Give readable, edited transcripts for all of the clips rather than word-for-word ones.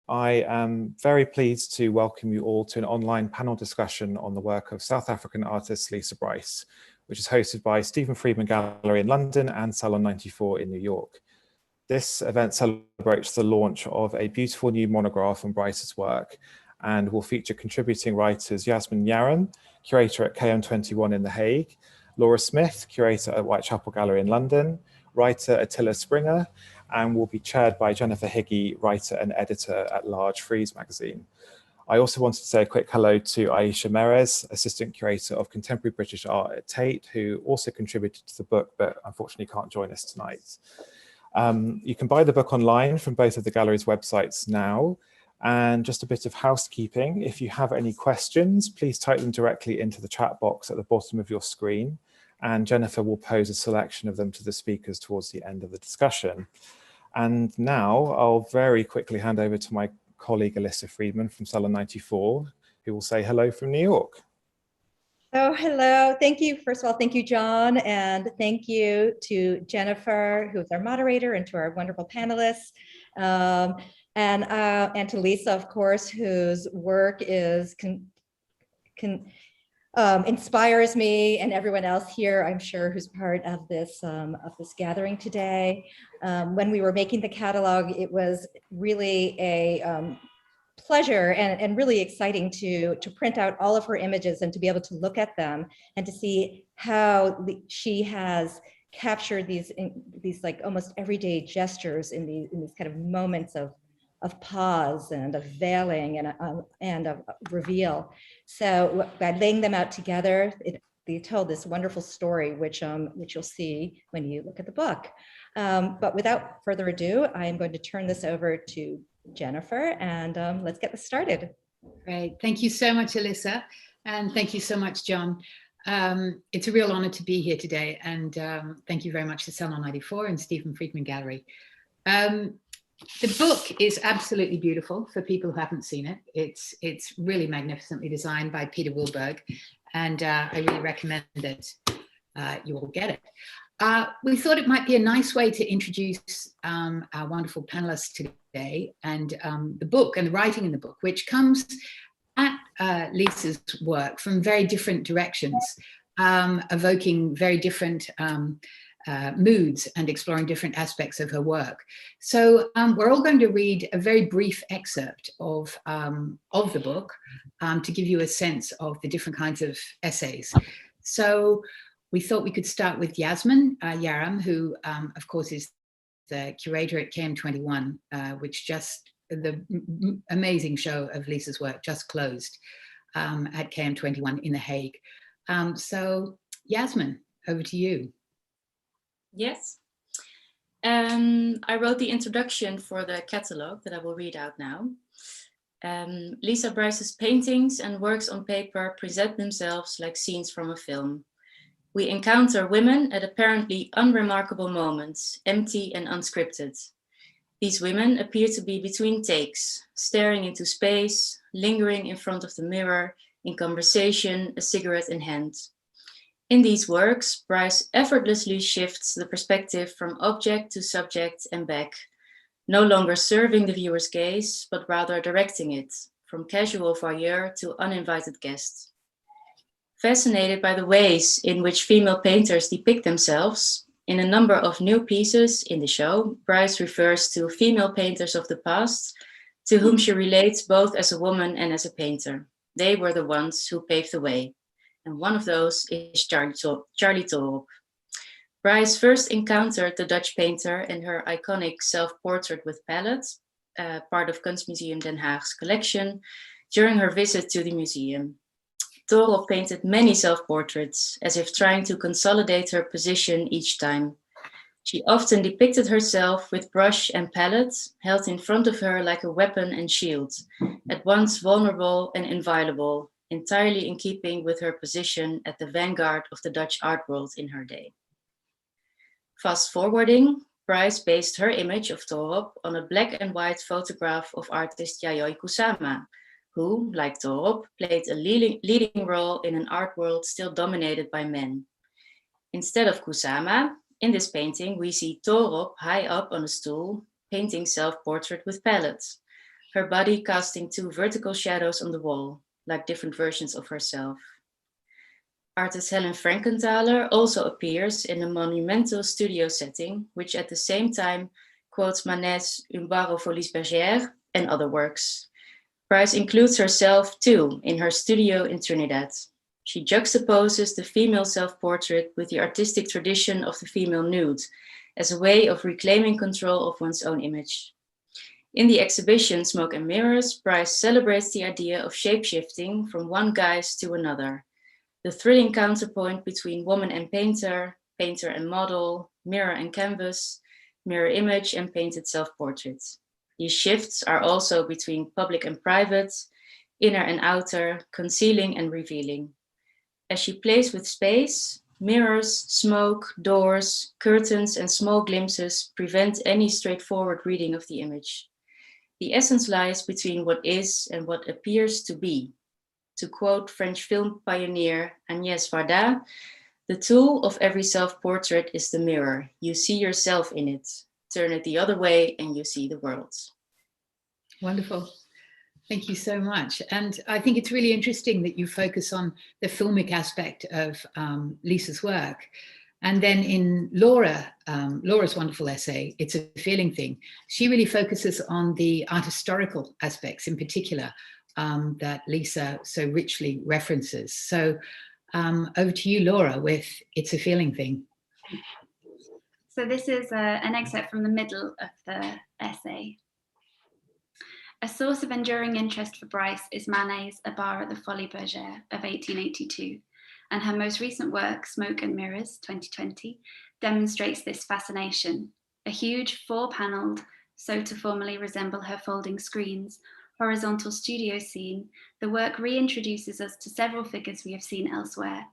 I am very pleased to welcome you all to an online panel discussion on the work of South African artist Lisa Brice, which is hosted by Stephen Friedman Gallery in London and Salon 94 in New York. This event celebrates the launch of a beautiful new monograph on Brice's work and will feature contributing writers Yasmijn Jarram, curator at KM21 in The Hague, Laura Smith, curator at Whitechapel Gallery in London, writer Attillah Springer, and will be chaired by Jennifer Higgie, writer and editor at large Frieze Magazine. I also wanted to say a quick hello to Aisha Merez, assistant curator of contemporary British art at Tate, who also contributed to the book, but unfortunately can't join us tonight. You can buy the book online from both of the gallery's websites now. And just a bit of housekeeping, if you have any questions, please type them directly into the chat box at the bottom of your screen, and Jennifer will pose a selection of them to the speakers towards the end of the discussion. And now I'll very quickly hand over to my colleague Lisa Friedman from Salon 94, who will say hello from New York. Oh, hello. Thank you. First of all, thank you, John. And thank you to Jennifer, who is our moderator, and to our wonderful panelists. And to Lisa, of course, whose work is inspires me and everyone else here, I'm sure, who's part of this gathering today. When we were making the catalog, it was really a pleasure and really exciting to print out all of her images and to be able to look at them and to see how she has captured these like almost everyday gestures in these kind of moments of pause and of veiling and of reveal. So by laying them out together, they told this wonderful story, which you'll see when you look at the book. But without further ado, I am going to turn this over to Jennifer, and let's get this started. Great. Thank you so much, Alyssa. And thank you so much, John. It's a real honor to be here today. And thank you very much to Salon 94 and Stephen Friedman Gallery. The book is absolutely beautiful for people who haven't seen it. It's really magnificently designed by Peter Wilberg, and I really recommend that you all get it. We thought it might be a nice way to introduce our wonderful panelists today and the book and the writing in the book, which comes at Lisa's work from very different directions, evoking very different moods and exploring different aspects of her work. So we're all going to read a very brief excerpt of the book to give you a sense of the different kinds of essays. So we thought we could start with Yasmijn Jarram, who of course is the curator at KM21, which just the amazing show of Lisa's work just closed at KM21 in The Hague. So Yasmijn, over to you. Yes. I wrote the introduction for the catalogue that I will read out now. Lisa Brice's paintings and works on paper present themselves like scenes from a film. We encounter women at apparently unremarkable moments, empty and unscripted. These women appear to be between takes, staring into space, lingering in front of the mirror, in conversation, a cigarette in hand. In these works, Brice effortlessly shifts the perspective from object to subject and back, no longer serving the viewer's gaze, but rather directing it, from casual voyeur to uninvited guest. Fascinated by the ways in which female painters depict themselves, in a number of new pieces in the show, Brice refers to female painters of the past, to whom she relates both as a woman and as a painter. They were the ones who paved the way. And one of those is Charlie Torop. Brice first encountered the Dutch painter in her iconic self-portrait with palette, part of Kunstmuseum Den Haag's collection, during her visit to the museum. Torop painted many self-portraits, as if trying to consolidate her position each time. She often depicted herself with brush and palette, held in front of her like a weapon and shield, at once vulnerable and inviolable, entirely in keeping with her position at the vanguard of the Dutch art world in her day. Fast forwarding, Brice based her image of Torop on a black and white photograph of artist Yayoi Kusama, who, like Torop, played a leading role in an art world still dominated by men. Instead of Kusama, in this painting we see Torop high up on a stool, painting self-portrait with palettes. her body casting two vertical shadows on the wall, like different versions of herself. Artist Helen Frankenthaler also appears in a monumental studio setting, which at the same time quotes Manet's Un bar aux folies bergères and other works. Brice includes herself too in her studio in Trinidad. She juxtaposes the female self-portrait with the artistic tradition of the female nude as a way of reclaiming control of one's own image. In the exhibition Smoke and Mirrors, Brice celebrates the idea of shape-shifting from one guise to another, the thrilling counterpoint between woman and painter, painter and model, mirror and canvas, mirror image and painted self-portrait. These shifts are also between public and private, inner and outer, concealing and revealing. As she plays with space, mirrors, smoke, doors, curtains, and small glimpses prevent any straightforward reading of the image. The essence lies between what is and what appears to be. To quote French film pioneer Agnès Varda, the tool of every self-portrait is the mirror. You see yourself in it. Turn it the other way and you see the world. Wonderful. Thank you so much. And I think it's really interesting that you focus on the filmic aspect of Lisa's work. And then in Laura's wonderful essay, It's a Feeling Thing, she really focuses on the art historical aspects in particular that Lisa so richly references. So over to you, Laura, with It's a Feeling Thing. So this is an excerpt from the middle of the essay. A source of enduring interest for Brice is Manet's A Bar at the Folies Bergères of 1882, and her most recent work, Smoke and Mirrors, 2020, demonstrates this fascination. A huge four-panelled, so to formally resemble her folding screens, horizontal studio scene, the work reintroduces us to several figures we have seen elsewhere,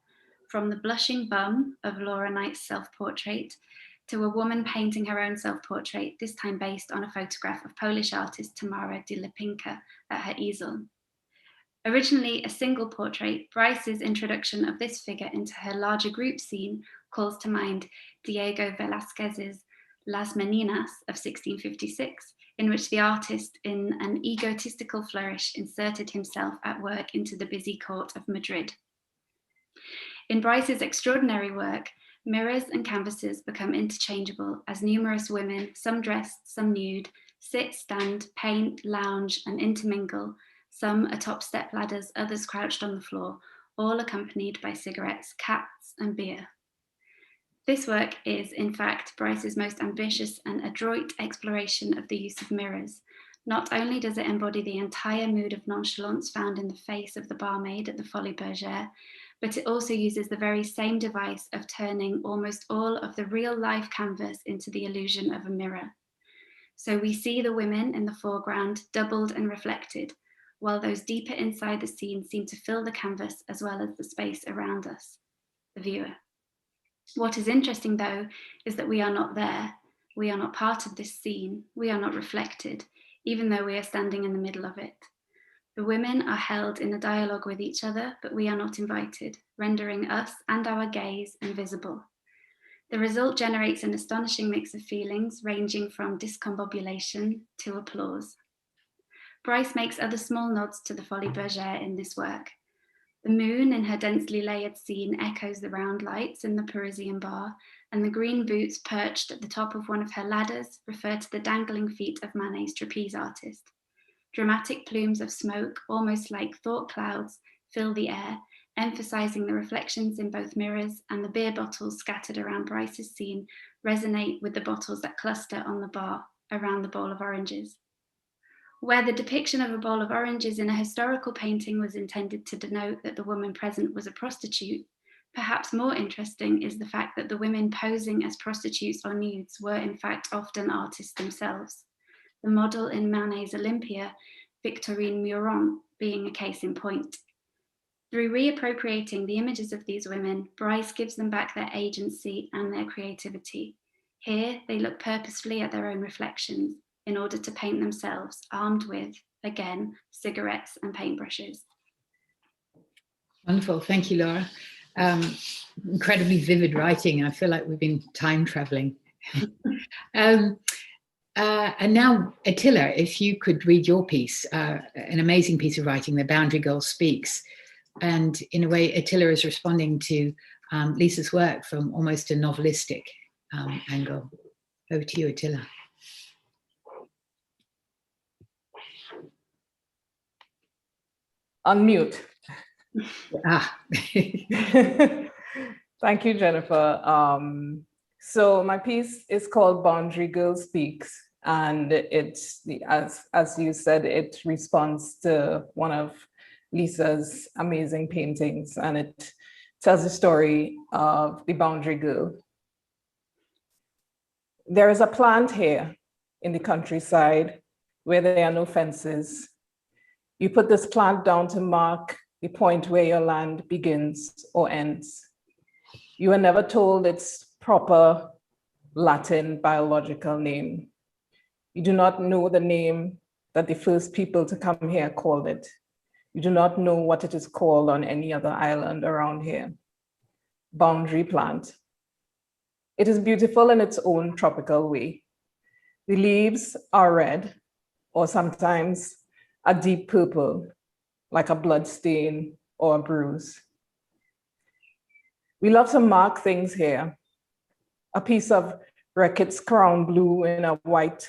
from the blushing bum of Laura Knight's self-portrait to a woman painting her own self-portrait, this time based on a photograph of Polish artist Tamara de Lipinka at her easel. Originally a single portrait, Brice's introduction of this figure into her larger group scene calls to mind Diego Velázquez's Las Meninas of 1656, in which the artist, in an egotistical flourish, inserted himself at work into the busy court of Madrid. In Brice's extraordinary work, mirrors and canvases become interchangeable as numerous women, some dressed, some nude, sit, stand, paint, lounge, and intermingle, some atop step ladders, others crouched on the floor, all accompanied by cigarettes, cats, and beer. This work is, in fact, Brice's most ambitious and adroit exploration of the use of mirrors. Not only does it embody the entire mood of nonchalance found in the face of the barmaid at the Folies Bergères, but it also uses the very same device of turning almost all of the real life canvas into the illusion of a mirror. So we see the women in the foreground doubled and reflected, while those deeper inside the scene seem to fill the canvas as well as the space around us, the viewer. What is interesting though, is that we are not there. We are not part of this scene. We are not reflected, even though we are standing in the middle of it. The women are held in a dialogue with each other, but we are not invited, rendering us and our gaze invisible. The result generates an astonishing mix of feelings, ranging from discombobulation to applause. Brice makes other small nods to the Folies Bergères in this work. The moon in her densely layered scene echoes the round lights in the Parisian bar, and the green boots perched at the top of one of her ladders refer to the dangling feet of Manet's trapeze artist. Dramatic plumes of smoke, almost like thought clouds, fill the air, emphasizing the reflections in both mirrors, and the beer bottles scattered around Brice's scene resonate with the bottles that cluster on the bar around the bowl of oranges. Where the depiction of a bowl of oranges in a historical painting was intended to denote that the woman present was a prostitute, perhaps more interesting is the fact that the women posing as prostitutes or nudes were in fact often artists themselves. The model in Manet's Olympia, Victorine Meuron, being a case in point. Through reappropriating the images of these women, Brice gives them back their agency and their creativity. Here, they look purposefully at their own reflections in order to paint themselves, armed with, again, cigarettes and paintbrushes. Wonderful, thank you, Laura. Incredibly vivid writing. I feel like we've been time traveling. And now, Attillah, if you could read your piece, an amazing piece of writing, The Boundary Girl Speaks. And in a way, Attillah is responding to Lisa's work from almost a novelistic angle. Over to you, Attillah. Unmute. Ah. Thank you, Jennifer. So my piece is called Boundary Girl Speaks, and it's as you said, it responds to one of Lisa's amazing paintings, and it tells the story of the boundary girl. There is a plant here in the countryside where there are no fences. You put this plant down to mark the point where your land begins or ends. You are never told its proper Latin biological name. You do not know the name that the first people to come here called it. You do not know what it is called on any other island around here. Boundary plant. It is beautiful in its own tropical way. The leaves are red, or sometimes a deep purple, like a blood stain or a bruise. We love to mark things here. A piece of Reckitt's Crown Blue in a white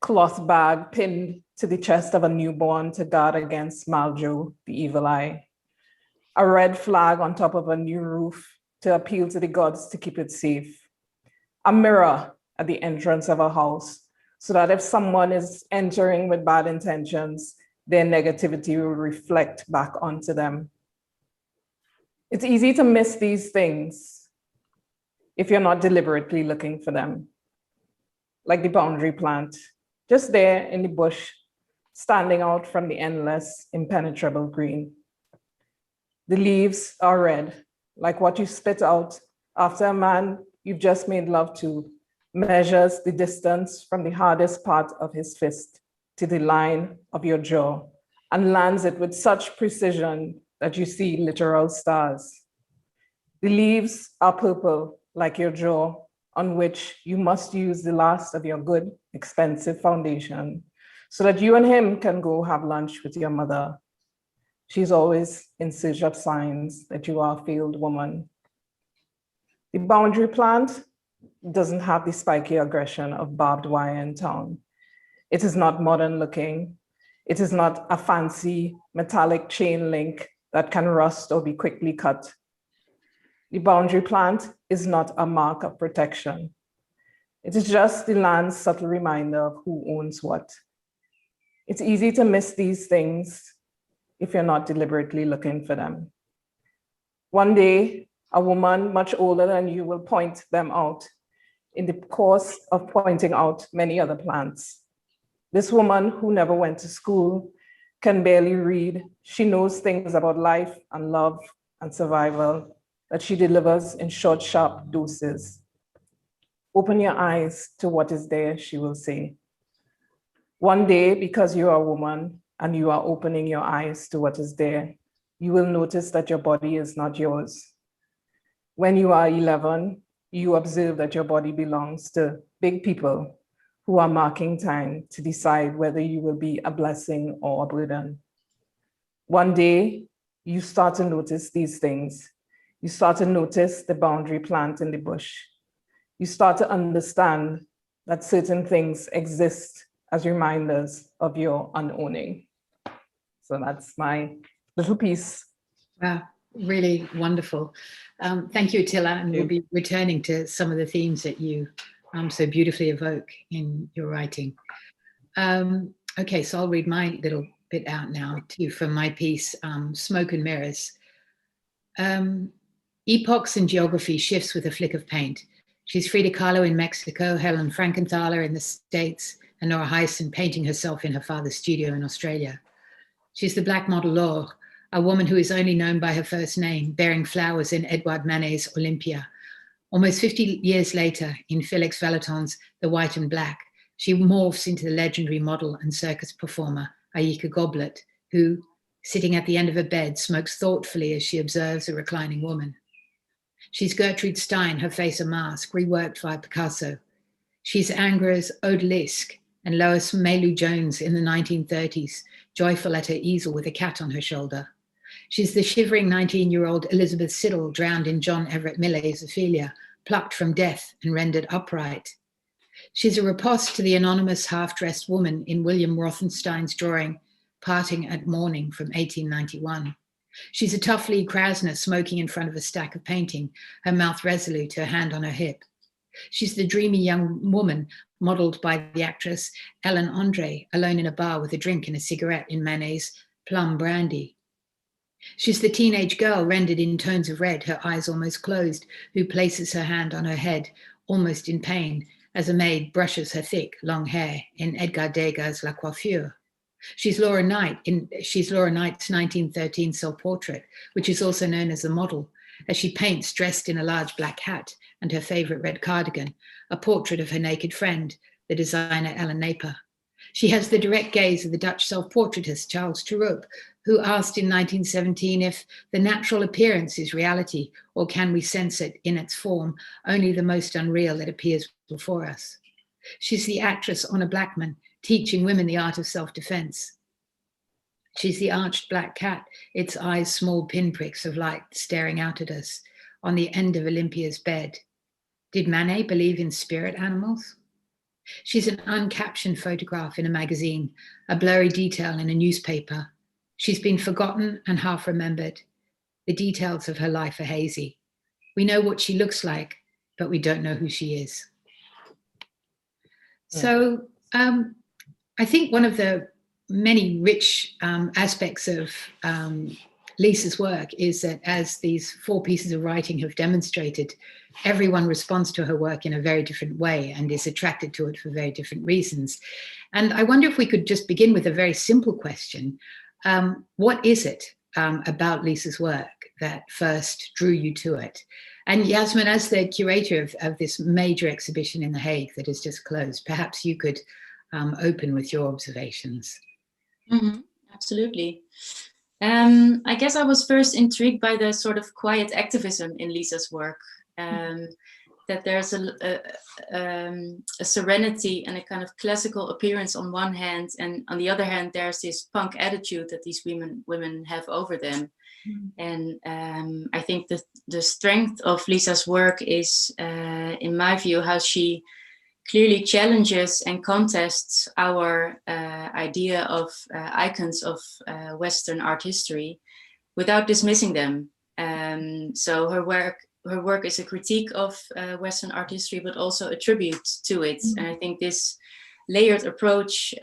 cloth bag pinned to the chest of a newborn to guard against Maljo, the evil eye. A red flag on top of a new roof to appeal to the gods to keep it safe. A mirror at the entrance of a house, so that if someone is entering with bad intentions, their negativity will reflect back onto them. It's easy to miss these things if you're not deliberately looking for them. Like the boundary plant, just there in the bush, standing out from the endless, impenetrable green. The leaves are red, like what you spit out after a man you've just made love to measures the distance from the hardest part of his fist to the line of your jaw and lands it with such precision that you see literal stars. The leaves are purple, like your jaw, on which you must use the last of your good, expensive foundation so that you and him can go have lunch with your mother. She's always in search of signs that you are a failed woman. The boundary plant doesn't have the spiky aggression of barbed wire in town. It is not modern looking. It is not a fancy metallic chain link that can rust or be quickly cut. The boundary plant is not a mark of protection. It is just the land's subtle reminder of who owns what. It's easy to miss these things if you're not deliberately looking for them. One day, a woman much older than you will point them out in the course of pointing out many other plants. This woman who never went to school, can barely read, she knows things about life and love and survival that she delivers in short, sharp doses. Open your eyes to what is there, she will say. One day, because you are a woman and you are opening your eyes to what is there, you will notice that your body is not yours. When you are 11, you observe that your body belongs to big people who are marking time to decide whether you will be a blessing or a burden. One day, you start to notice these things. You start to notice the boundary plant in the bush. You start to understand that certain things exist as reminders of your unowning. So that's my little piece. Wow, really wonderful. Thank you, Attillah, and we'll be returning to some of the themes that you so beautifully evoke in your writing. Okay, so I'll read my little bit out now too from my piece, Smoke and Mirrors. Epochs and geography shifts with a flick of paint. She's Frida Kahlo in Mexico, Helen Frankenthaler in the States, and Nora Heysen painting herself in her father's studio in Australia. She's the black model Laure, a woman who is only known by her first name, bearing flowers in Edouard Manet's Olympia. Almost 50 years later, in Félix Vallotton's The White and Black, she morphs into the legendary model and circus performer Aika Goblet, who, sitting at the end of a bed, smokes thoughtfully as she observes a reclining woman. She's Gertrude Stein, her face a mask, reworked by Picasso. She's Angra's Odalisque and Lois Mailou Jones in the 1930s, joyful at her easel with a cat on her shoulder. She's the shivering 19-year-old Elizabeth Siddal drowned in John Everett Millais' Ophelia, plucked from death and rendered upright. She's a riposte to the anonymous half-dressed woman in William Rothenstein's drawing, Parting at Morning from 1891. She's a tough Lee Krasner smoking in front of a stack of painting, her mouth resolute, her hand on her hip. She's the dreamy young woman modeled by the actress Ellen Andre, alone in a bar with a drink and a cigarette in Manet's Plum Brandy. She's the teenage girl rendered in tones of red, her eyes almost closed, who places her hand on her head, almost in pain, as a maid brushes her thick, long hair in Edgar Degas' La Coiffure. She's Laura Knight's 1913 self-portrait, which is also known as The Model, as she paints dressed in a large black hat and her favorite red cardigan, a portrait of her naked friend, the designer Ellen Naper. She has the direct gaze of the Dutch self-portraitist Charles Terup, who asked in 1917 if the natural appearance is reality, or can we sense it in its form, only the most unreal that appears before us. She's the actress Honor Blackman, teaching women the art of self-defense. She's the arched black cat, its eyes small pinpricks of light staring out at us, on the end of Olympia's bed. Did Manet believe in spirit animals? She's an uncaptioned photograph in a magazine, a blurry detail in a newspaper. She's been forgotten and half remembered. The details of her life are hazy. We know what she looks like, but we don't know who she is. So I think one of the many rich aspects of Lisa's work is that, as these 4 pieces of writing have demonstrated, everyone responds to her work in a very different way and is attracted to it for very different reasons. And I wonder if we could just begin with a very simple question. What is it about Lisa's work that first drew you to it? And Yasmijn, as the curator of this major exhibition in The Hague that has just closed, perhaps you could open with your observations. Mm-hmm. Absolutely. I guess I was first intrigued by the sort of quiet activism in Lisa's work, that there's a serenity and a kind of classical appearance on one hand, and on the other hand, there's this punk attitude that these women have over them. And I think that the strength of Lisa's work is, in my view, how she clearly challenges and contests our idea of icons of Western art history without dismissing them. So her work is a critique of Western art history, but also a tribute to it. And I think this layered approach,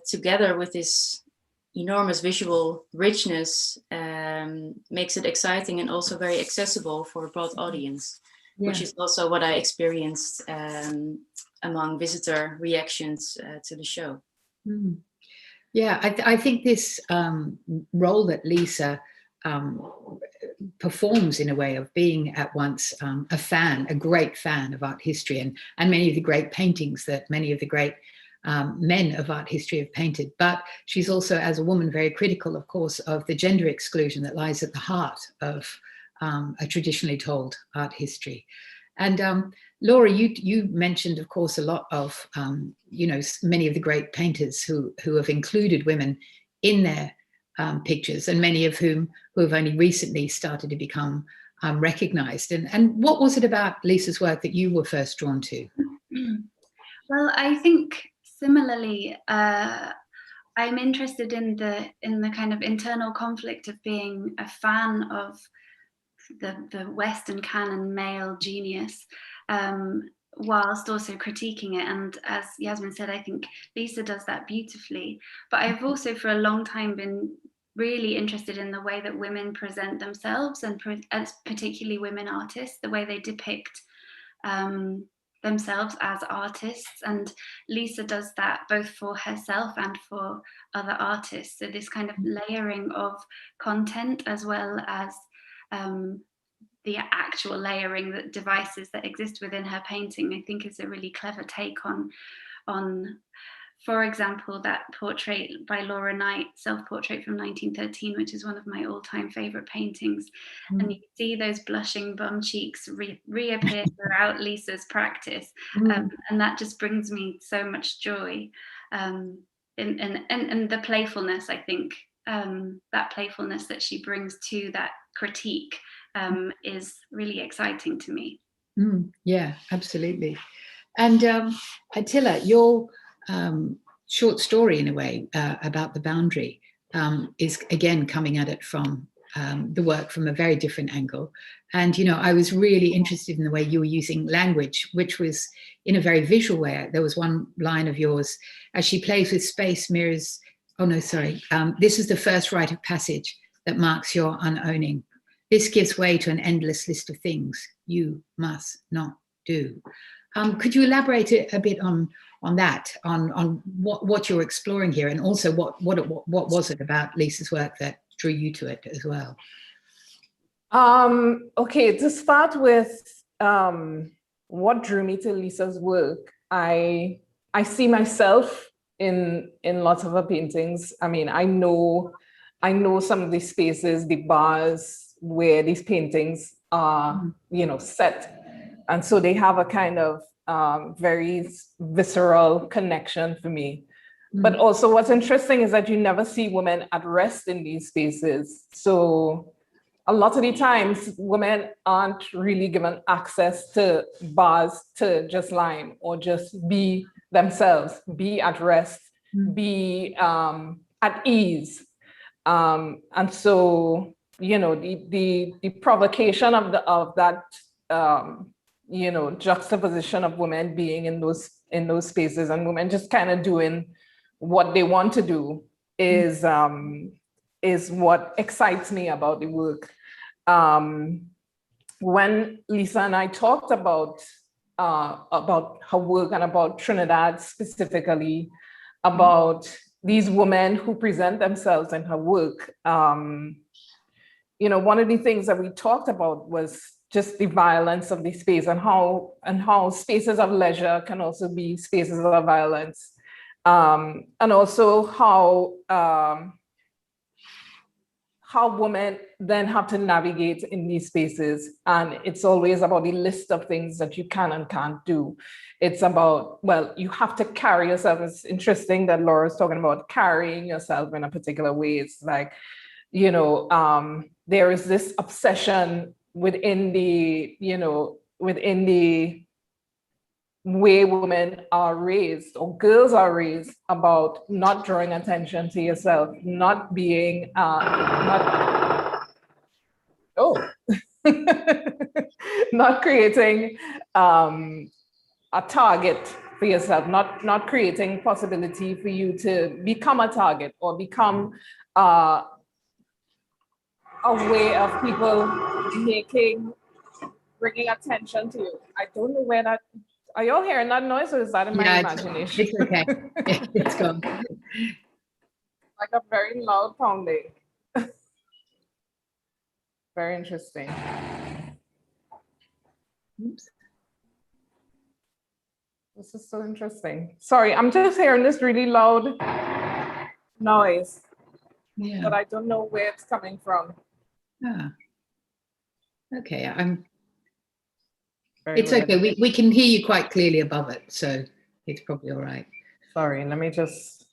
together with this enormous visual richness, makes it exciting and also very accessible for a broad audience, which is also what I experienced among visitor reactions to the show. Yeah, I think this role that Lisa performs in a way of being at once a great fan of art history and many of the great paintings that many of the great men of art history have painted. But she's also, as a woman, very critical, of course, of the gender exclusion that lies at the heart of a traditionally told art history. And Laura, you mentioned, of course, a lot of, many of the great painters who have included women in their pictures, and many of who have only recently started to become recognized. And what was it about Lisa's work that you were first drawn to? Well, I think similarly, I'm interested in the kind of internal conflict of being a fan of the Western canon male genius, whilst also critiquing it. And as Yasmijn said, I think Lisa does that beautifully. But I've also for a long time been really interested in the way that women present themselves, and particularly women artists, the way they depict themselves as artists. And Lisa does that both for herself and for other artists. So this kind of layering of content, as well as the actual layering that devices that exist within her painting, I think is a really clever take on For example, that portrait by Laura Knight, self-portrait from 1913, which is one of my all-time favorite paintings. And you see those blushing bum cheeks reappear throughout Lisa's practice. And that just brings me so much joy. And the playfulness, I think, that playfulness that she brings to that critique is really exciting to me. Yeah, absolutely. And Attillah, your short story, in a way, about the boundary is again coming at it from the work from a very different angle. And, you know, I was really interested in the way you were using language, which was in a very visual way. There was one line of yours, as she plays with space, mirrors, oh no, sorry, this is the first rite of passage that marks your unowning. This gives way to an endless list of things you must not do. Could you elaborate a bit on that, on what you're exploring here, and also what was it about Lisa's work that drew you to it as well? Okay, to start with, what drew me to Lisa's work, I see myself in lots of her paintings. I mean, I know some of these spaces, the bars where these paintings are, you know, set. And so they have a kind of very visceral connection for me. But also what's interesting is that you never see women at rest in these spaces. So a lot of the times women aren't really given access to bars to just line or just be themselves, be at rest, be at ease. And so, you know, the provocation of that, you know, juxtaposition of women being in those spaces and women just kind of doing what they want to do is what excites me about the work. When Lisa and I talked about her work and about Trinidad specifically, about these women who present themselves in her work, you know, one of the things that we talked about was just the violence of the space and how spaces of leisure can also be spaces of violence. And also how women then have to navigate in these spaces. And it's always about the list of things that you can and can't do. It's about, well, you have to carry yourself. It's interesting that Laura's talking about carrying yourself in a particular way. It's like, you know, there is this obsession within the, you know, within the way women are raised or girls are raised about not drawing attention to yourself, not being, not creating a target for yourself, not creating possibility for you to become a target or become a way of people bringing attention to you. I don't know where that, are you all hearing that noise or is that in my imagination? It's okay, it's gone. Like a very loud pounding. Very interesting. Oops. This is so interesting. Sorry, I'm just hearing this really loud noise, but I don't know where it's coming from. Okay, it's okay. We can hear you quite clearly above it, so it's probably all right. Sorry, let me just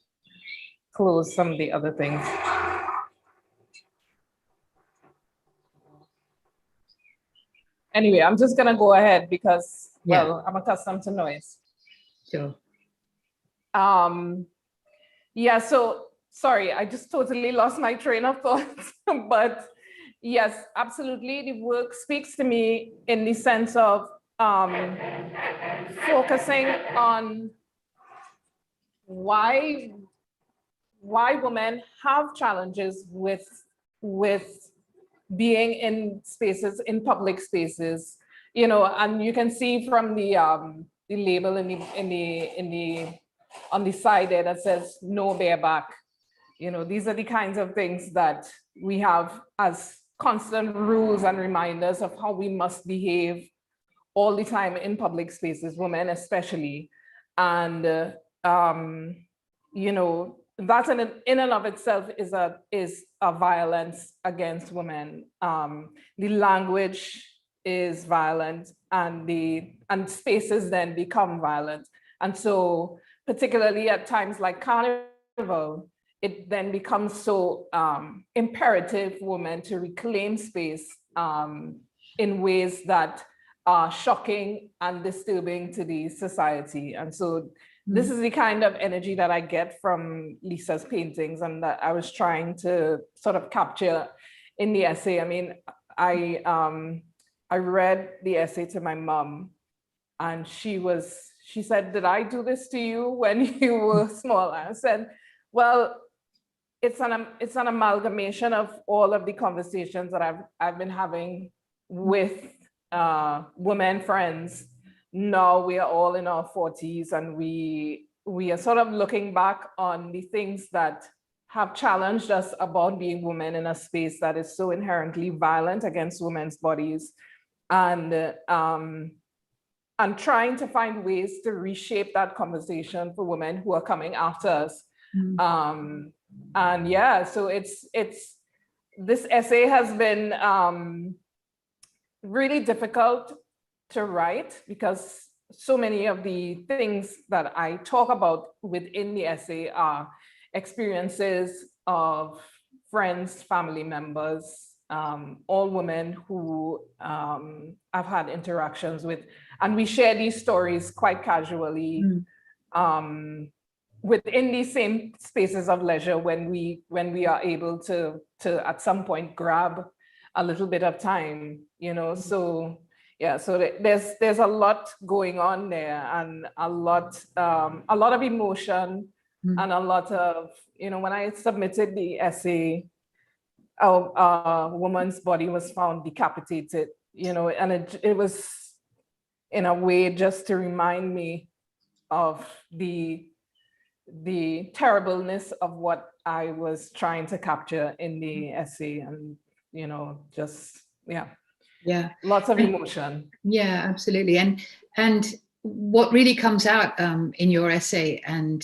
close some of the other things. Anyway, I'm just gonna go ahead because, well, I'm accustomed to noise. Sure. Yeah, so sorry, I just totally lost my train of thought, but yes, absolutely. The work speaks to me in the sense of focusing on why women have challenges with being in spaces, in public spaces, you know, and you can see from the label on the side there that says no bareback. You know, these are the kinds of things that we have as constant rules and reminders of how we must behave all the time in public spaces, women especially. And you know, that in and of itself is a violence against women. The language is violent, and spaces then become violent. And so particularly at times like Carnival, it then becomes so imperative for women to reclaim space in ways that are shocking and disturbing to the society. And so this is the kind of energy that I get from Lisa's paintings, and that I was trying to sort of capture in the essay. I mean, I read the essay to my mom, and she said, "Did I do this to you when you were small?" I said, "Well, it's an amalgamation of all of the conversations that I've been having with women friends. Now we are all in our 40s, and we are sort of looking back on the things that have challenged us about being women in a space that is so inherently violent against women's bodies, and trying to find ways to reshape that conversation for women who are coming after us." And yeah, so this essay has been really difficult to write, because so many of the things that I talk about within the essay are experiences of friends, family members, all women who I've had interactions with, and we share these stories quite casually within these same spaces of leisure when we are able to at some point grab a little bit of time, you know. So yeah, so there's a lot going on there, and a lot of emotion, and a lot of, you know, when I submitted the essay, a woman's body was found decapitated, you know, and it was in a way just to remind me of the terribleness of what I was trying to capture in the essay, and, you know, just, yeah, lots of emotion. Yeah, absolutely. And what really comes out in your essay, and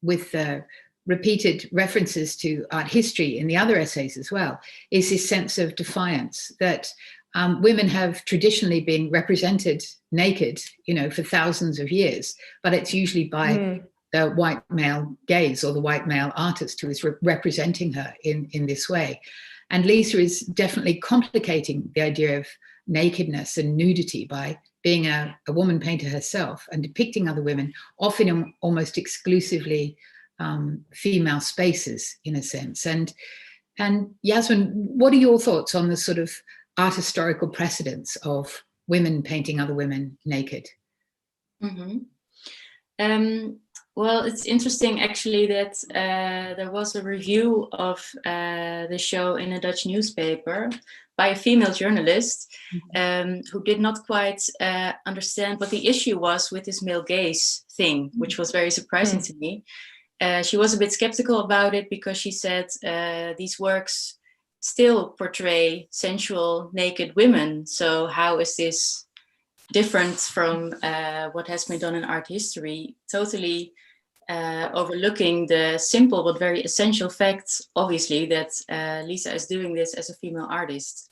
with repeated references to art history in the other essays as well, is this sense of defiance that women have traditionally been represented naked, you know, for thousands of years, but it's usually by the white male gaze, or the white male artist who is representing her in this way. And Lisa is definitely complicating the idea of nakedness and nudity by being a woman painter herself and depicting other women, often in almost exclusively female spaces, in a sense. And Yasmijn, what are your thoughts on the sort of art historical precedents of women painting other women naked? Well, it's interesting actually that there was a review of the show in a Dutch newspaper by a female journalist who did not quite understand what the issue was with this male gaze thing, which was very surprising to me. She was a bit skeptical about it, because she said these works still portray sensual, naked women. So how is this different from what has been done in art history? Totally overlooking the simple but very essential fact, obviously, that Lisa is doing this as a female artist.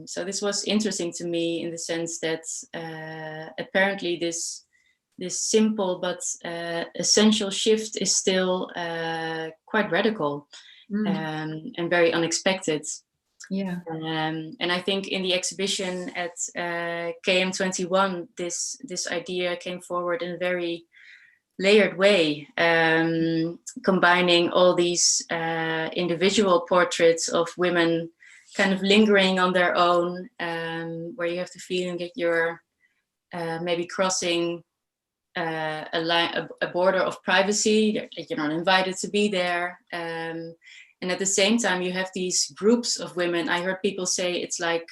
So this was interesting to me in the sense that apparently this simple but essential shift is still quite radical and very unexpected. Yeah. And I think in the exhibition at KM21, this idea came forward in a very layered way, combining all these individual portraits of women kind of lingering on their own, where you have the feeling that you're maybe crossing a border of privacy, that you're not invited to be there. And at the same time, you have these groups of women. I heard people say it's like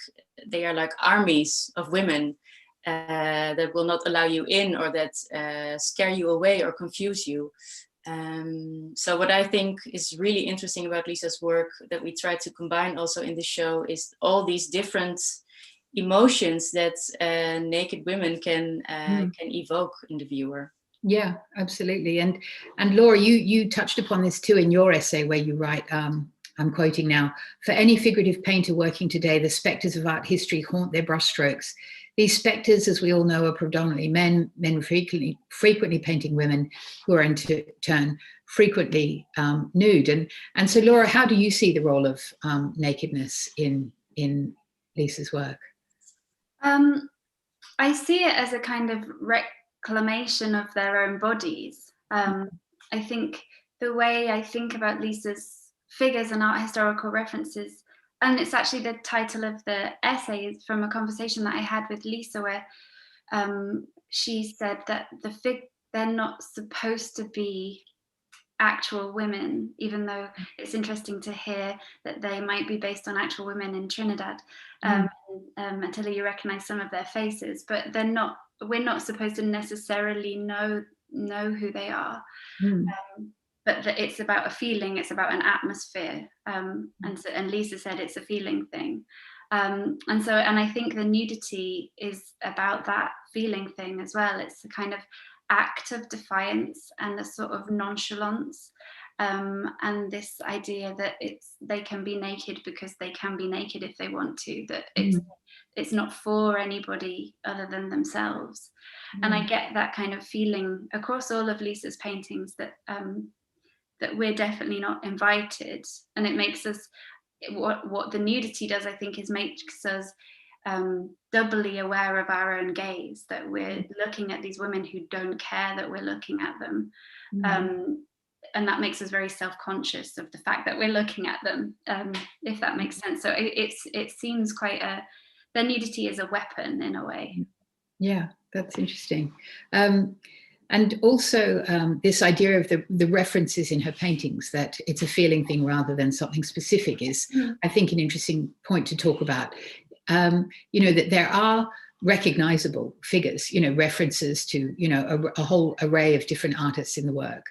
they are like armies of women that will not allow you in, or that scare you away or confuse you. So what I think is really interesting about Lisa's work that we try to combine also in the show is all these different emotions that naked women can evoke in the viewer. Yeah, absolutely. And Laura, you touched upon this too in your essay, where you write, I'm quoting now, "For any figurative painter working today, the spectres of art history haunt their brushstrokes. These spectres, as we all know, are predominantly men frequently painting women who are in turn frequently nude." And so, Laura, how do you see the role of nakedness in Lisa's work? I see it as a kind of reclamation of their own bodies. I think the way I think about Lisa's figures and art historical references, and it's actually the title of the essay, is from a conversation that I had with Lisa, where she said that they're not supposed to be actual women, even though it's interesting to hear that they might be based on actual women in Trinidad. Attillah, you recognize some of their faces, but we're not supposed to necessarily know who they are. But it's about a feeling, it's about an atmosphere. And Lisa said it's a feeling thing. And I think the nudity is about that feeling thing as well. It's a kind of act of defiance and a sort of nonchalance, and this idea that they can be naked because they can be naked if they want to, that it's not for anybody other than themselves. And I get that kind of feeling across all of Lisa's paintings, that that we're definitely not invited. And it makes us, what the nudity does, I think, is makes us doubly aware of our own gaze, that we're looking at these women who don't care that we're looking at them. And that makes us very self-conscious of the fact that we're looking at them, if that makes sense. So it seems quite the nudity is a weapon in a way. Yeah, that's interesting. And also this idea of the references in her paintings, that it's a feeling thing rather than something specific, is, I think, an interesting point to talk about. That there are recognizable figures, references to, a whole array of different artists in the work.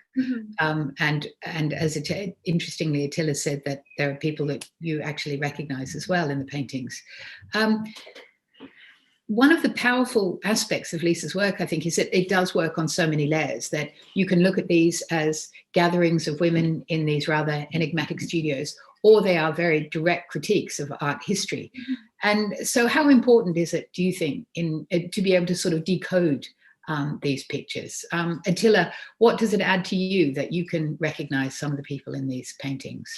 And as interestingly, Attillah said that there are people that you actually recognize as well in the paintings. One of the powerful aspects of Lisa's work, I think, is that it does work on so many layers, that you can look at these as gatherings of women in these rather enigmatic studios, or they are very direct critiques of art history. And so how important is it, do you think, to be able to sort of decode these pictures? Attillah, what does it add to you that you can recognize some of the people in these paintings?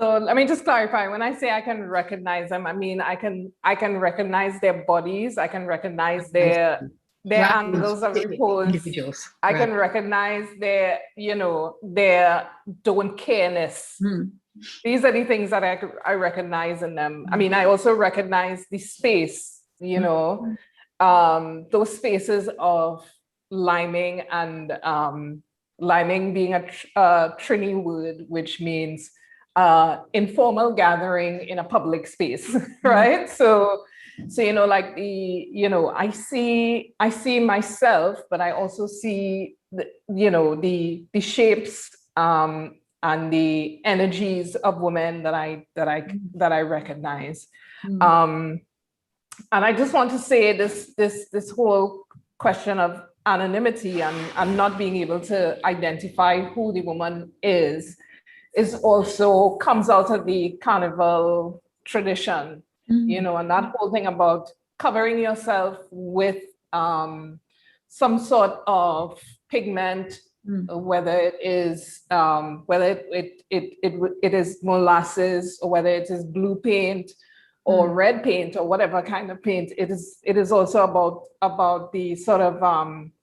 So let me just clarify. When I say I can recognize them, I mean I can recognize their bodies. I can recognize their angles of repose. Individuals. I can recognize their their don't careness. These are the things that I recognize in them. I mean, I also recognize the space. Those spaces of liming, and liming being a Trini word, which means informal gathering in a public space, right? So like I see myself, but I also see the shapes and the energies of women that I recognize. And I just want to say this whole question of anonymity and not being able to identify who the woman is also comes out of the carnival tradition, and that whole thing about covering yourself with some sort of pigment, whether it is molasses, or whether it is blue paint or red paint or whatever kind of paint. It is also about the sort of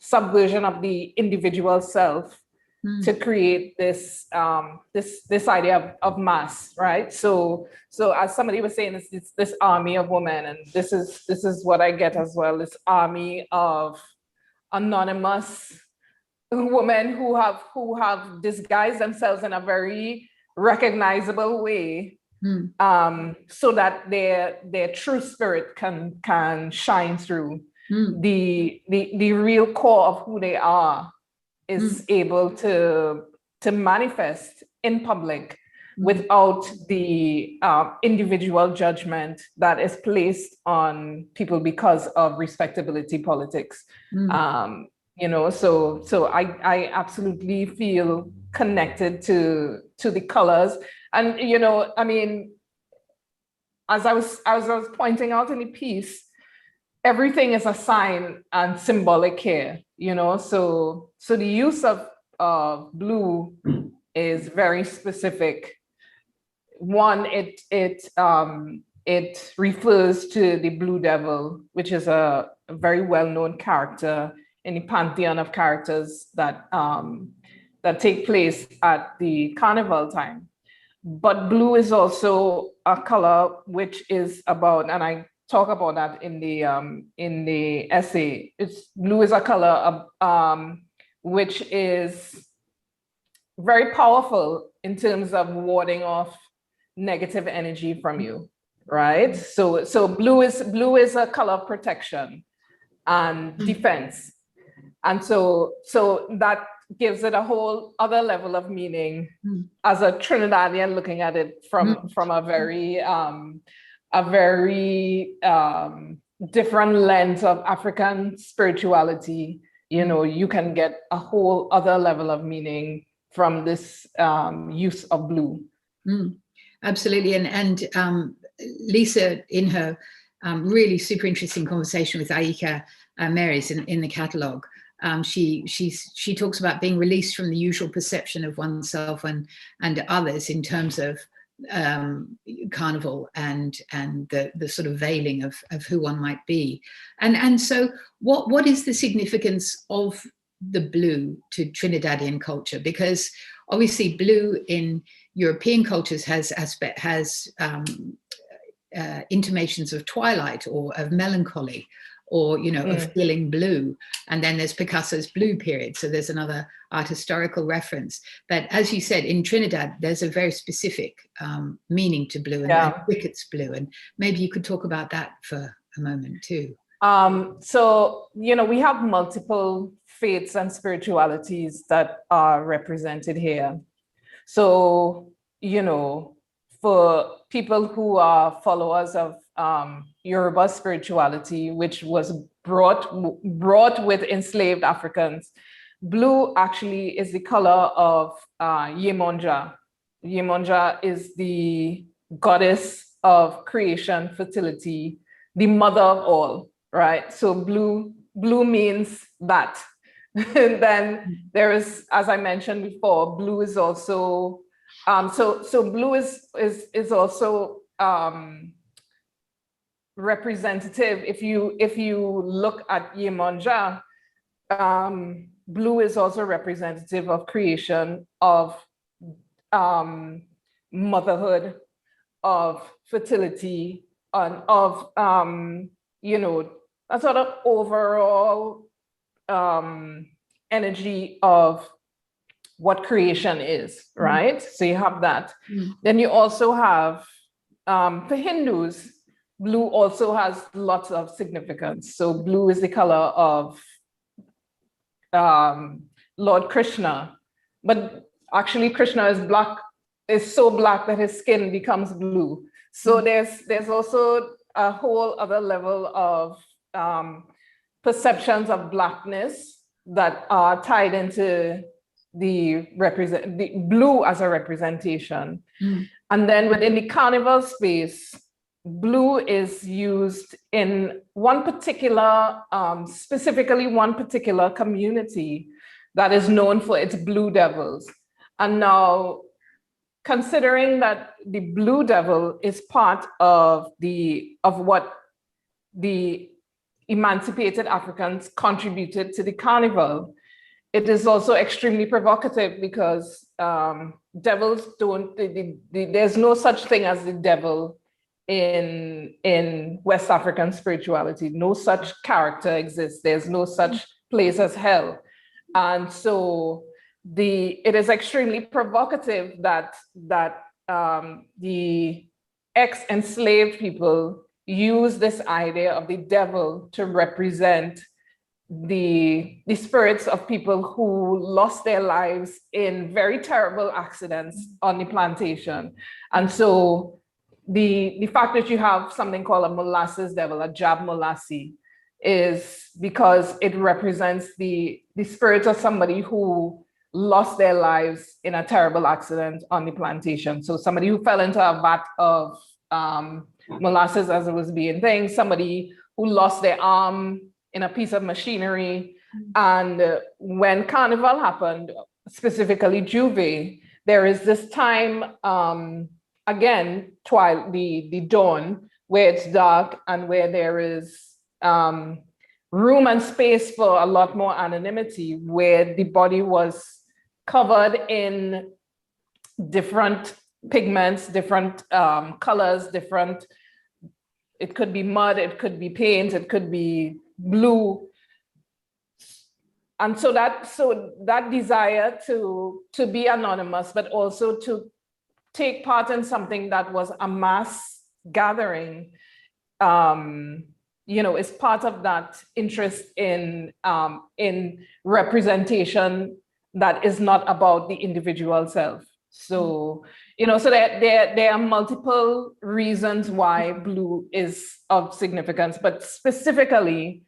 subversion of the individual self to create this idea of mass, right? So as somebody was saying, it's this army of women, and this is what I get as well, this army of anonymous women who have disguised themselves in a very recognizable way, so that their true spirit can shine through. The real core of who they are is able to manifest in public, without the individual judgment that is placed on people because of respectability politics. You know, so I absolutely feel connected to the colors. And, you know, I mean, as I was pointing out in the piece, everything is a sign and symbolic here, you know, so the use of blue is very specific. One, it refers to the Blue Devil, which is a very well-known character in the pantheon of characters that take place at the carnival time. But blue is also a color which is about, and I talk about that in the essay. Blue is a color which is very powerful in terms of warding off negative energy from you, right? So blue is a color of protection and defense, and so that gives it a whole other level of meaning as a Trinidadian looking at it from a very different lens of African spirituality. You know, you can get a whole other level of meaning from this use of blue. Absolutely, and Lisa, in her really super interesting conversation with Aika Marys in the catalogue, she talks about being released from the usual perception of oneself and others in terms of carnival and the sort of veiling of who one might be, and so what is the significance of the blue to Trinidadian culture? Because obviously blue in European cultures has intimations of twilight or of melancholy, or, you know, of feeling blue. And then there's Picasso's blue period. So there's another art historical reference. But as you said, in Trinidad, there's a very specific meaning to blue, and Ricketts blue. And maybe you could talk about that for a moment too. So, you know, we have multiple faiths and spiritualities that are represented here. So, you know, for people who are followers of Yoruba spirituality, which was brought with enslaved Africans, blue actually is the color of Yemonja. Yemonja is the goddess of creation, fertility, the mother of all, right? So blue means that. And then there is, as I mentioned before, blue is also so blue is also representative. If you look at Yemonja, blue is also representative of creation, of motherhood, of fertility, and of you know, a sort of overall energy of what creation is, right? So you have that. Then you also have, for Hindus, blue also has lots of significance. So blue is the color of Lord Krishna, but actually Krishna is so black that his skin becomes blue. So there's also a whole other level of perceptions of blackness that are tied into the blue as a representation. And then within the carnival space, blue is used in one particular, specifically one particular community that is known for its blue devils. And now, considering that the blue devil is part of what the emancipated Africans contributed to the carnival, it is also extremely provocative because devils there's no such thing as the devil in West African spirituality. No such character exists. There's no such place as hell. And so it is extremely provocative that the ex-enslaved people use this idea of the devil to represent the spirits of people who lost their lives in very terrible accidents on the plantation. And so the fact that you have something called a molasses devil, a jab molassie, is because it represents the spirit of somebody who lost their lives in a terrible accident on the plantation. So somebody who fell into a vat of molasses as it was being thing, somebody who lost their arm in a piece of machinery. And when Carnival happened, specifically Juve, there is this time, again, the dawn, where it's dark and where there is room and space for a lot more anonymity, where the body was covered in different pigments, different colors, different, it could be mud, it could be paint, it could be blue. And so that desire to be anonymous, but also to take part in something that was a mass gathering, is part of that interest in representation that is not about the individual self. So, so there are multiple reasons why blue is of significance, but specifically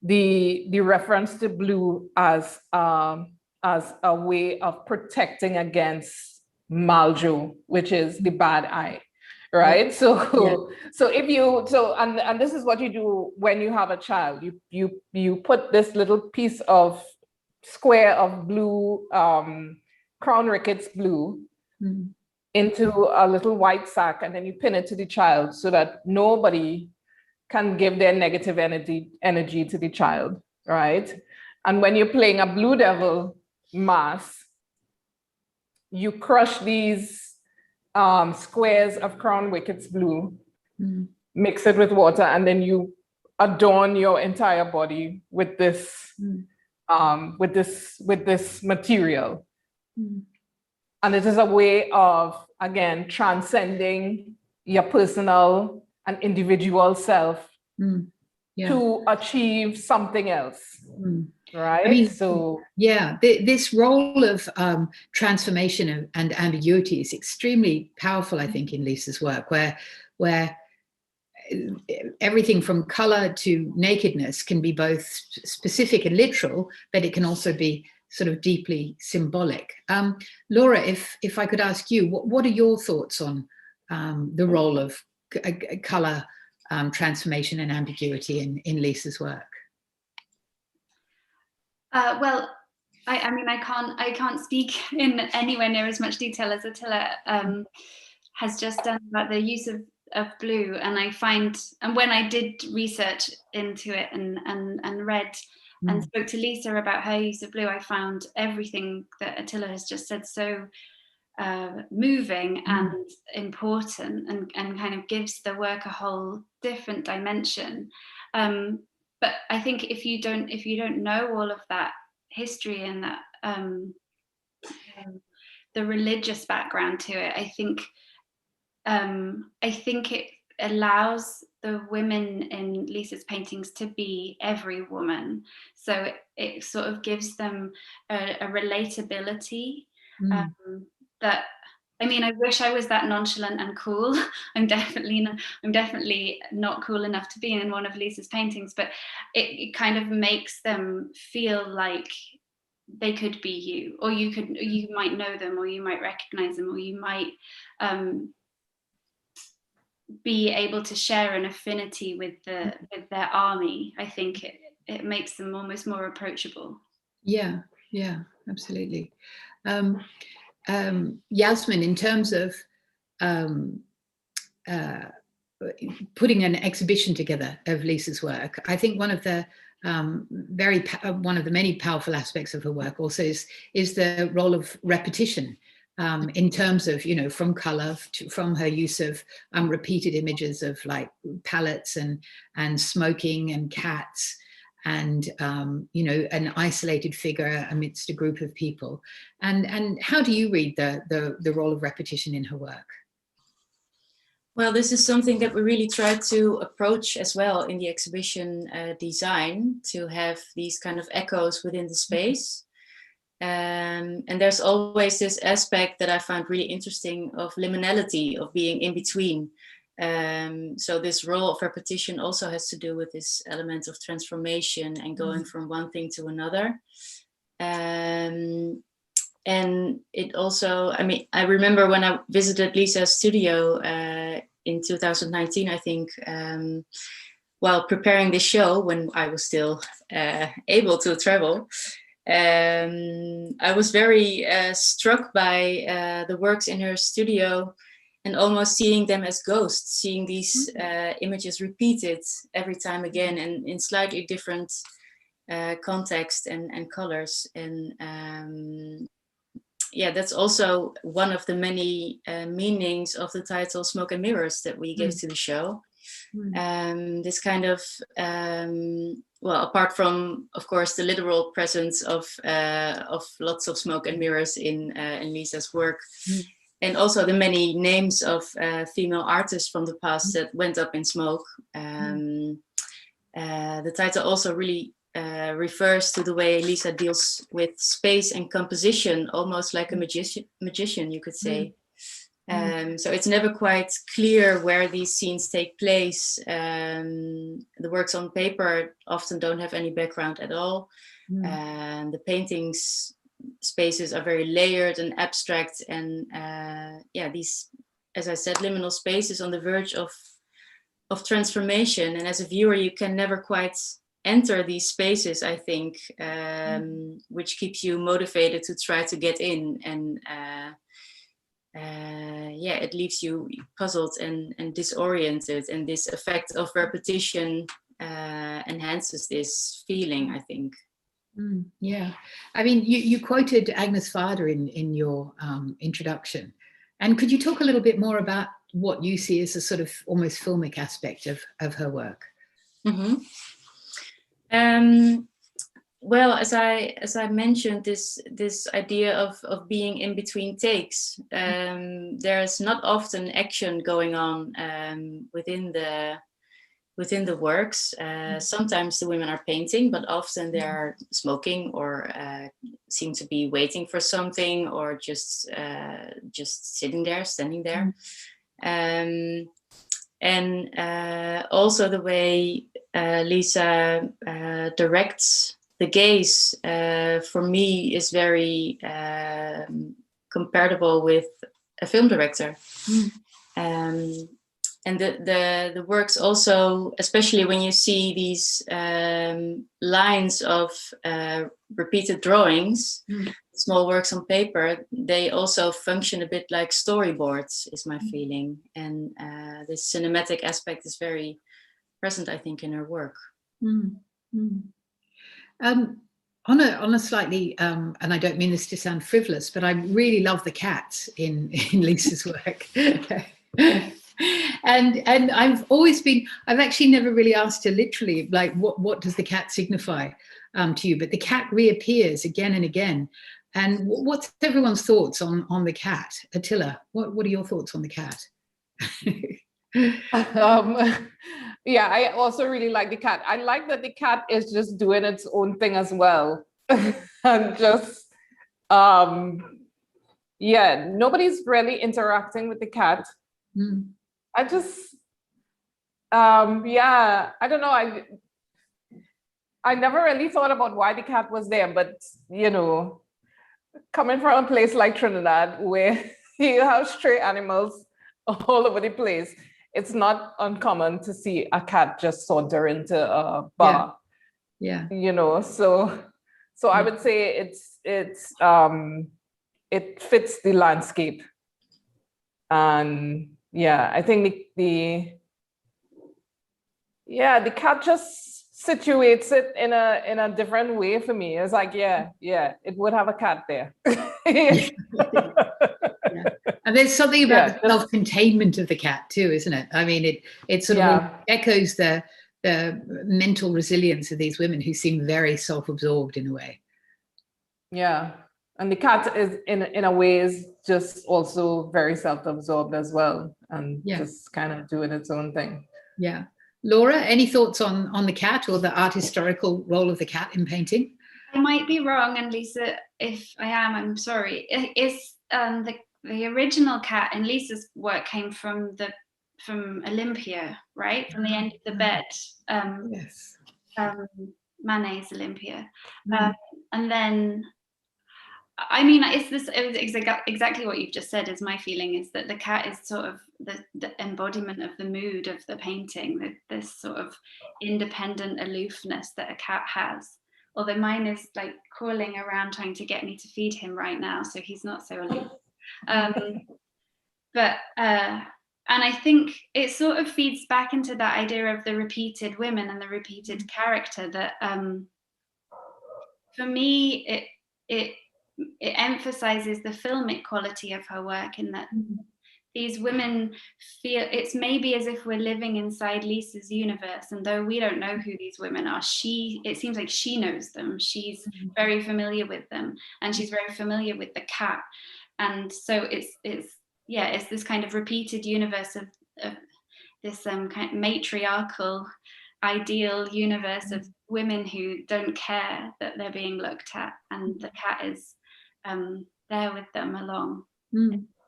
the reference to blue as a way of protecting against maljo, which is the bad eye, right? So and this is what you do when you have a child. You put this little piece of square of blue, crown rickets blue, into a little white sack, and then you pin it to the child so that nobody can give their negative energy to the child, right? And when you're playing a Blue Devil mass, you crush these squares of crown wickets blue, mix it with water, and then you adorn your entire body with this material. And it is a way of, again, transcending your personal and individual self to achieve something else, right? I mean, so yeah, this role of transformation and ambiguity is extremely powerful, I think, in Lisa's work, where everything from color to nakedness can be both specific and literal, but it can also be sort of deeply symbolic. Laura, if I could ask you, what are your thoughts on the role of color transformation and ambiguity in Lisa's work? Well, I mean, I can't speak in anywhere near as much detail as Attillah has just done about the use of blue. And I find, and when I did research into it and read and spoke to Lisa about her use of blue, I found everything that Attillah has just said so moving and important, and kind of gives the work a whole different dimension. But I think if you don't know all of that history and that the religious background to it, I think it allows the women in Lisa's paintings to be every woman. So it sort of gives them a relatability that, I mean, I wish I was that nonchalant and cool. I'm definitely not cool enough to be in one of Lisa's paintings, but it kind of makes them feel like they could be you, or you might know them, or you might recognize them, or you might be able to share an affinity with their army. I think it makes them almost more approachable. Yeah, absolutely. Yasmijn, in terms of putting an exhibition together of Lisa's work, I think one of the many powerful aspects of her work also is the role of repetition, in terms of, from color from her use of repeated images of like palettes and smoking and cats, and an isolated figure amidst a group of people. And how do you read the role of repetition in her work? Well, this is something that we really try to approach as well in the exhibition design, to have these kind of echoes within the space. And there's always this aspect that I found really interesting of liminality, of being in between. So this role of repetition also has to do with this element of transformation and going from one thing to another. And it also, I mean, I remember when I visited Lisa's studio in 2019, I think, while preparing this show, when I was still able to travel, I was very struck by the works in her studio and almost seeing them as ghosts, seeing these images repeated every time again and in slightly different context and colors. And yeah, that's also one of the many meanings of the title Smoke and Mirrors that we give to the show. This kind of, well, apart from, of course, the literal presence of lots of smoke and mirrors in Lisa's work, and also the many names of female artists from the past that went up in smoke. The title also really refers to the way Lisa deals with space and composition, almost like a magician, you could say. So it's never quite clear where these scenes take place. The works on paper often don't have any background at all. And the paintings spaces are very layered and abstract, and yeah, these, as I said, liminal spaces on the verge of transformation. And as a viewer, you can never quite enter these spaces, I think, which keeps you motivated to try to get in, and yeah, it leaves you puzzled and disoriented, and this effect of repetition enhances this feeling, I think. Yeah, I mean, you quoted Agnes Varda in your introduction, and could you talk a little bit more about what you see as a sort of almost filmic aspect of her work? Well, as I mentioned, this idea of being in between takes, there's not often action going on within the works. Sometimes the women are painting, but often they are smoking or seem to be waiting for something, or just sitting there, standing there. And also the way Lisa directs the gaze, for me, is very comparable with a film director. And the works also, especially when you see these lines of repeated drawings, small works on paper, they also function a bit like storyboards, is my feeling. And this cinematic aspect is very present, I think, in her work. On a slightly, and I don't mean this to sound frivolous, but I really love the cats in Lisa's work. And I've actually never really asked her literally, like, what does the cat signify to you? But the cat reappears again and again. And what's everyone's thoughts on the cat? Attillah, what are your thoughts on the cat? Yeah, I also really like the cat. I like that the cat is just doing its own thing as well. And just, yeah, nobody's really interacting with the cat. I just, yeah, I don't know. I never really thought about why the cat was there, but, you know, coming from a place like Trinidad where you have stray animals all over the place, it's not uncommon to see a cat just saunter into a bar. Yeah. You know, so I would say it fits the landscape. And yeah, I think the cat just situates it in a different way for me. It's like, yeah, it would have a cat there. And there's something about the self-containment of the cat too, isn't it? I mean, it sort of echoes the mental resilience of these women who seem very self-absorbed in a way. Yeah, And the cat is in a way is just also very self-absorbed as well, and just kind of doing its own thing. Yeah. Laura, any thoughts on the cat or the art historical role of the cat in painting? I might be wrong, and Lisa, if I am, I'm sorry. It's the original cat in Lisa's work came from Olympia, right? From the end of the bed. Yes. Manet's Olympia. And then, I mean, exactly what you've just said is my feeling, is that the cat is sort of the embodiment of the mood of the painting, this sort of independent aloofness that a cat has. Although mine is like crawling around trying to get me to feed him right now, so he's not so aloof. And I think it sort of feeds back into that idea of the repeated women and the repeated character that, for me, it emphasizes the filmic quality of her work, in that these women feel, it's maybe as if we're living inside Lisa's universe, and though we don't know who these women are, it seems like she knows them. She's very familiar with them, and she's very familiar with the cat. And so it's this kind of repeated universe of this kind of matriarchal ideal universe of women who don't care that they're being looked at, and the cat is there with them along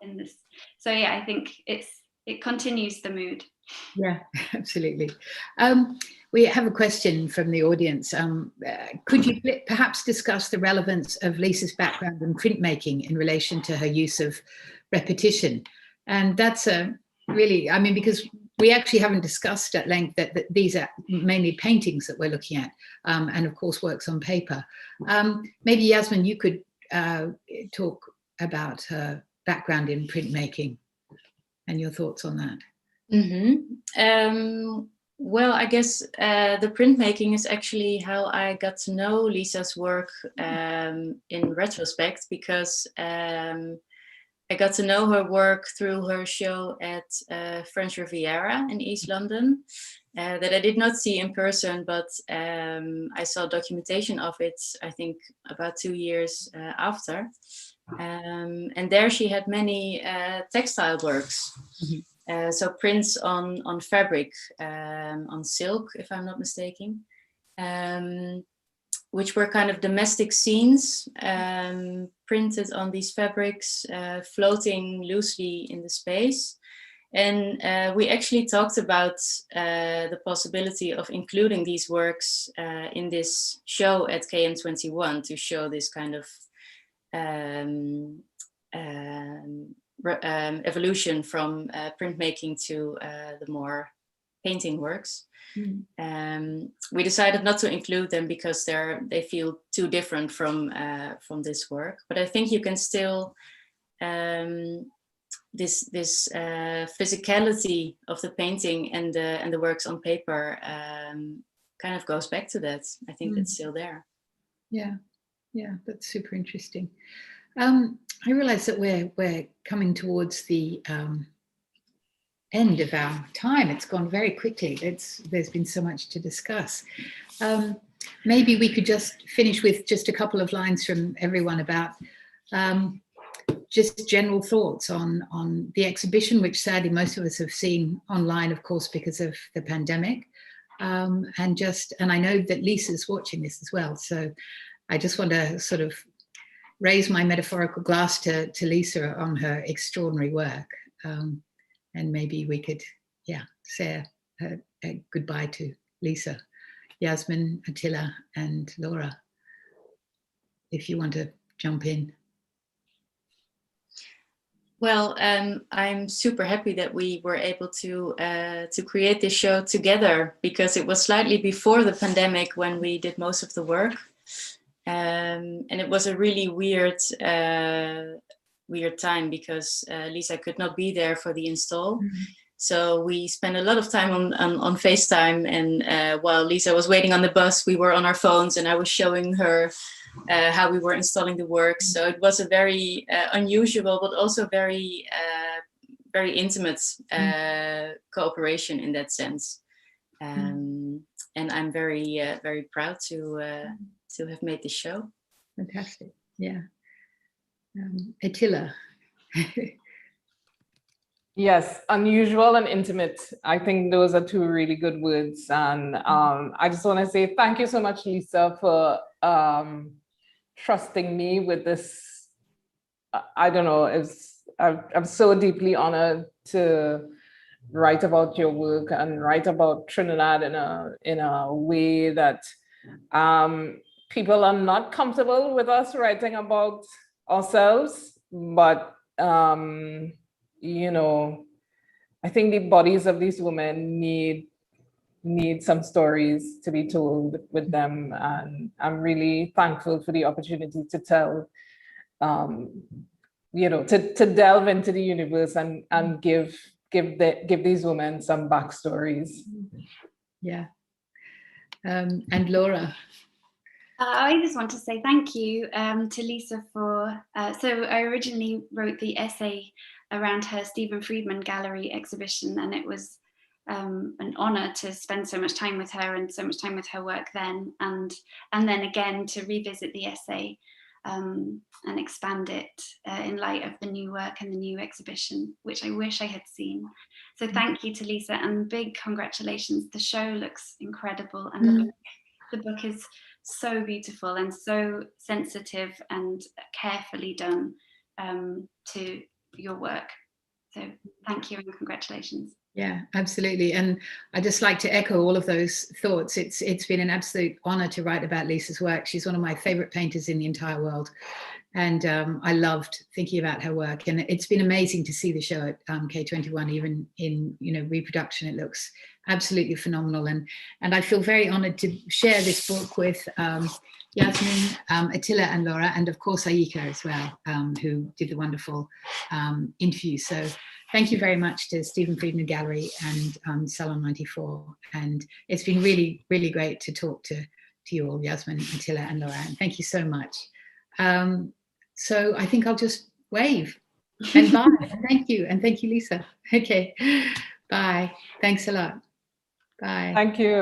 in this. So yeah, I think it continues the mood. Yeah, absolutely. We have a question from the audience. Could you perhaps discuss the relevance of Lisa's background in printmaking in relation to her use of repetition? And that's really, I mean, because we actually haven't discussed at length that these are mainly paintings that we're looking at, and of course works on paper. Maybe Yasmijn, you could talk about her background in printmaking and your thoughts on that. Well, I guess the printmaking is actually how I got to know Lisa's work in retrospect, because I got to know her work through her show at French Riviera in East London, that I did not see in person, but I saw documentation of it, I think about 2 years after. And there she had many textile works. So prints on fabric, on silk, if I'm not mistaken, which were kind of domestic scenes printed on these fabrics, floating loosely in the space. And we actually talked about the possibility of including these works in this show at KM21 to show this kind of evolution from printmaking to the more painting works. We decided not to include them because they feel too different from this work. But I think you can still this physicality of the painting and the works on paper kind of goes back to that. I think that's still there. Yeah, that's super interesting. I realize that we're coming towards the end of our time. It's gone very quickly. There's been so much to discuss. Maybe we could just finish with just a couple of lines from everyone about just general thoughts on the exhibition, which sadly most of us have seen online, of course, because of the pandemic. And I know that Lisa's watching this as well. So I just want to sort of raise my metaphorical glass to Lisa on her extraordinary work. And maybe we could, say a goodbye to Lisa. Yasmijn, Attillah, and Laura, if you want to jump in. Well, I'm super happy that we were able to create this show together, because it was slightly before the pandemic when we did most of the work. And it was a really weird time because Lisa could not be there for the install. So we spent a lot of time on FaceTime, and while Lisa was waiting on the bus, we were on our phones and I was showing her how we were installing the work. So it was a very unusual, but also very intimate cooperation in that sense. And I'm very proud to have made this show. Fantastic. Yeah. Attillah. Yes, unusual and intimate. I think those are two really good words. And I just want to say thank you so much, Lisa, for trusting me with this. I don't know, I'm so deeply honored to write about your work and write about Trinidad in a way that people are not comfortable with us writing about ourselves, but you know, I think the bodies of these women need some stories to be told with them, and I'm really thankful for the opportunity to tell, you know, to delve into the universe and give these women some backstories. Yeah. And Laura. I just want to say thank you to Lisa for, so I originally wrote the essay around her Stephen Friedman Gallery exhibition, and it was an honor to spend so much time with her and so much time with her work then, and then again to revisit the essay and expand it in light of the new work and the new exhibition, which I wish I had seen. So thank you to Lisa, and big congratulations. The show looks incredible, and the book is so beautiful and so sensitive and carefully done to your work. So thank you and congratulations. Yeah, absolutely. And I just like to echo all of those thoughts. It's been an absolute honor to write about Lisa's work. She's one of my favorite painters in the entire world. And I loved thinking about her work. And it's been amazing to see the show at K21, even in, you know, reproduction. It looks absolutely phenomenal. And I feel very honored to share this book with Yasmijn, Attillah and Laura, and of course Aika as well, who did the wonderful interview. So thank you very much to Stephen Friedman Gallery and Salon 94. And it's been really, really great to talk to you all, Yasmijn, Attillah and Laura. And thank you so much. So I think I'll just wave and bye. Thank you. And thank you, Lisa. Okay, bye. Thanks a lot. Bye. Thank you.